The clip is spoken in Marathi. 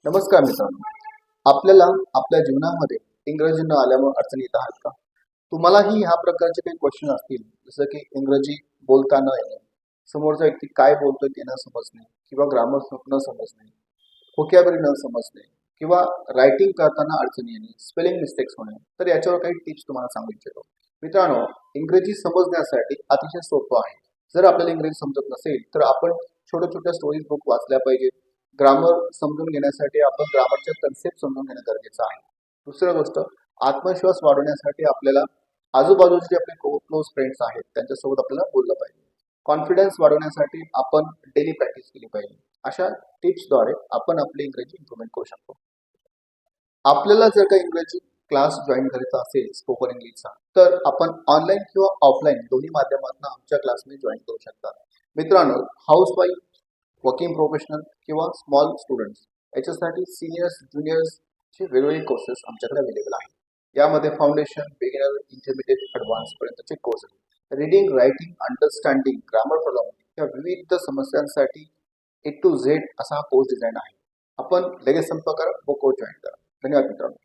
नमस्कार मित्रांनो. आपल्याला आपल्या जीवनामध्ये इंग्रजी न आल्यामुळे अडचणी येत आहेत का? तुम्हालाही ह्या प्रकारचे काही क्वेश्चन असतील, जसं की इंग्रजी बोलता न येणे, समोरचा व्यक्ती काय बोलतोय ते न समजणे, किंवा ग्रामर न समजणे, व्होकॅब्युलरी न समजणे, किंवा रायटिंग करताना अडचणी येणे, स्पेलिंग मिस्टेक्स होणे. तर याच्यावर काही टिप्स तुम्हाला सांगू इच्छितो. मित्रांनो, इंग्रजी समजण्यासाठी अतिशय सोपं आहे. जर आपल्याला इंग्रजी समजत नसेल तर आपण छोट्या छोट्या स्टोरीज बुक वाचल्या पाहिजेत. ग्रामर समजून घेण्यासाठी आपण ग्रामरच्या कन्सेप्ट समजून घेणं गरजेचं आहे. दुसरी गोष्ट, आत्मविश्वास वाढवण्यासाठी आपल्याला आजूबाजूचे जे आपले क्लोज फ्रेंड्स आहेत त्यांच्यासोबत आपल्याला बोललं पाहिजे. कॉन्फिडन्स वाढवण्यासाठी आपण डेली प्रॅक्टिस केली पाहिजे. अशा टिप्सद्वारे आपण आपली इंग्रजी इम्प्रूव्हमेंट करू शकतो. आपल्याला जर काही इंग्रजी क्लास जॉईन करायचा असेल स्पोकन इंग्लिशचा, तर आपण ऑनलाईन किंवा ऑफलाईन दोन्ही माध्यमातून आमच्या क्लासमध्ये जॉईन करू शकता. मित्रांनो, हाऊसवाईफ, वर्किंग प्रोफेशनल किंवा स्मॉल स्टुडंट्स याच्यासाठी सिनियर्स ज्युनियर्सचे वेगवेगळे कोर्सेस आमच्याकडे अवेलेबल आहेत. यामध्ये फाउंडेशन, बिगिनर, इंटरमिडिएट, ॲडव्हान्स पर्यंतचे कोर्स आहेत. Reading, writing, understanding, grammar problem या विविध समस्यांसाठी A to Z असा हा कोर्स डिझाईन आहे. आपण लगेच संपर्क करा व कोर्स जॉईन करा. धन्यवाद मित्रांनो.